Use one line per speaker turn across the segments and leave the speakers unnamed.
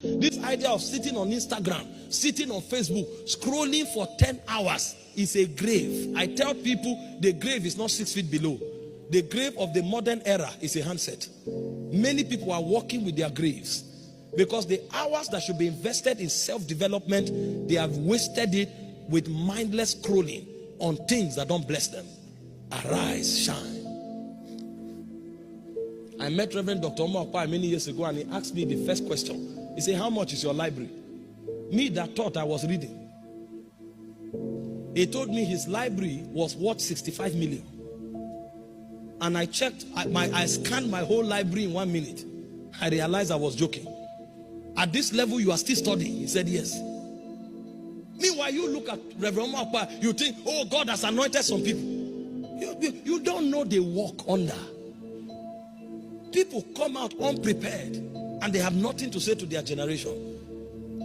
This idea of sitting on Instagram, sitting on Facebook, scrolling for 10 hours is a grave. I tell people the grave is not 6 feet below. The grave of the modern era is a handset. Many people are walking with their graves because the hours that should be invested in self-development, they have wasted it with mindless scrolling on things that don't bless them. Arise, shine. I met Reverend Dr. Orokpo many years ago, and he asked me the first question. He said, how much is your library? Me that thought I was reading. He told me his library was worth 65 million. And I checked, I scanned my whole library in 1 minute. I realized I was joking. At this level, you are still studying? He said, yes. Meanwhile, you look at Reverend Orokpo, you think, oh, God has anointed some people. You don't know they walk under. People come out unprepared and they have nothing to say to their generation.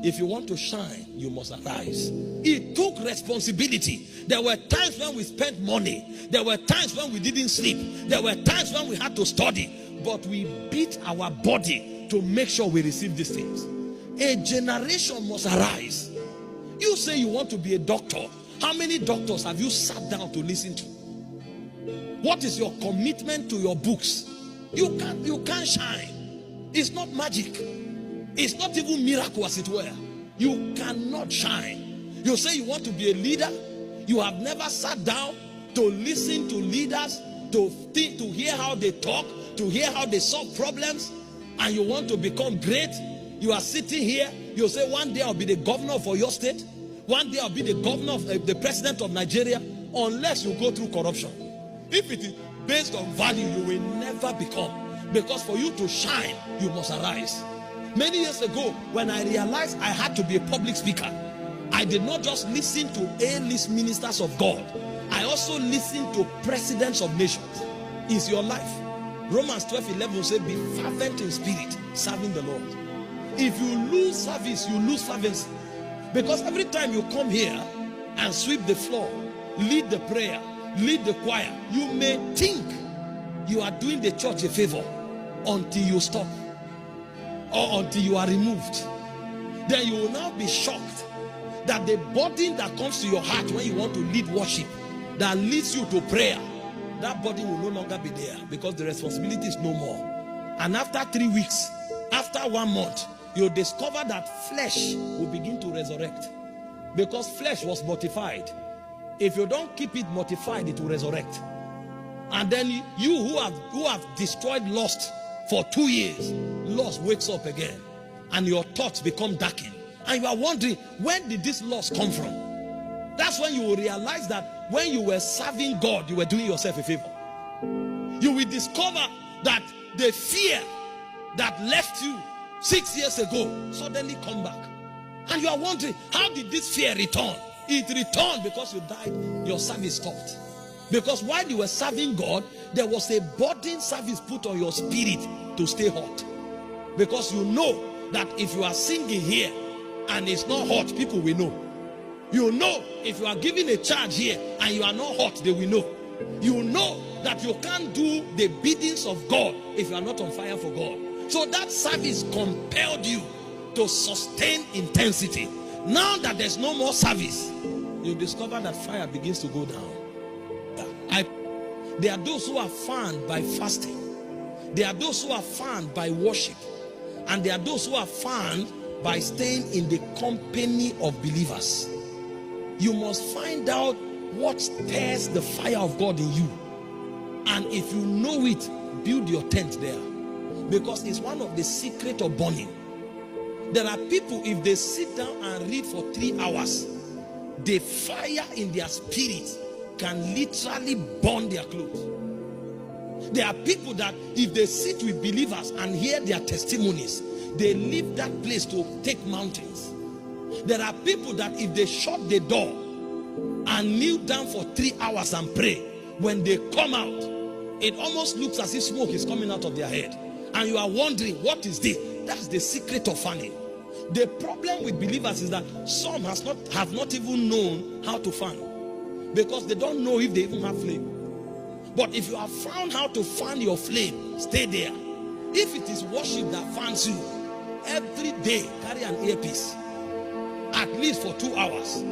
If you want to shine, you must arise. It took responsibility. There were times when we spent money. There were times when we didn't sleep. There were times when we had to study. But we beat our body to make sure we receive these things. A generation must arise. You say you want to be a doctor. How many doctors have you sat down to listen to? What is your commitment to your books? You can't shine. It's not magic. It's not even miracle, as it were. You cannot shine. You say you want to be a leader. You have never sat down to listen to leaders, to hear how they talk, to hear how they solve problems, and you want to become great. You are sitting here. You say, one day I'll be the governor of your state. One day I'll be the governor of the president of Nigeria, unless you go through corruption. If it is based on value, you will never become. Because for you to shine, you must arise. Many years ago, when I realized I had to be a public speaker, I did not just listen to A-list ministers of God. I also listened to presidents of nations. Is your life? Romans 12:11 says, be fervent in spirit, serving the Lord. If you lose service, you lose fervency. Because every time you come here and sweep the floor, lead the prayer, lead the choir, you may think you are doing the church a favor until you stop or until you are removed. Then you will now be shocked that the burden that comes to your heart when you want to lead worship, that leads you to prayer, that burden will no longer be there because the responsibility is no more. And after 3 weeks, after 1 month, you'll discover that flesh will begin to resurrect, because flesh was mortified. If you don't keep it mortified, it will resurrect. And then you who have destroyed lust for 2 years, lust wakes up again, and your thoughts become darkened, and you are wondering, when did this lust come from? That's when you will realize that when you were serving God, you were doing yourself a favor. You will discover that the fear that left you 6 years ago suddenly come back, and you are wondering, how did this fear return? It returned because you died. Your service stopped. Because while you were serving God, there was a burden service put on your spirit to stay hot. Because you know that if you are singing here and it's not hot, people will know. You know if you are giving a charge here and you are not hot, they will know. You know that you can't do the biddings of God if you are not on fire for God. So that service compelled you to sustain intensity. Now that there's no more service, you discover that fire begins to go down. There are those who are fanned by fasting. There are those who are fanned by worship. And there are those who are fanned by staying in the company of believers. You must find out what stirs the fire of God in you. And if you know it, build your tent there. Because it's one of the secrets of burning. There are people, if they sit down and read for 3 hours, the fire in their spirit can literally burn their clothes. There are people that if they sit with believers and hear their testimonies, they leave that place to take mountains. There are people that if they shut the door and kneel down for 3 hours and pray, when they come out, it almost looks as if smoke is coming out of their head. And you are wondering, what is this? That's the secret of fanning. The problem with believers is that some have not even known how to fan, because they don't know if they even have flame. But if you have found how to fan your flame, stay there. If it is worship that fans you, every day carry an earpiece, at least for 2 hours.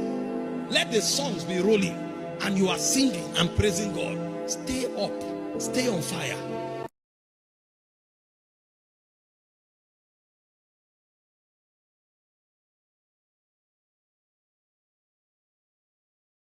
Let the songs be rolling and you are singing and praising God. Stay up, stay on fire.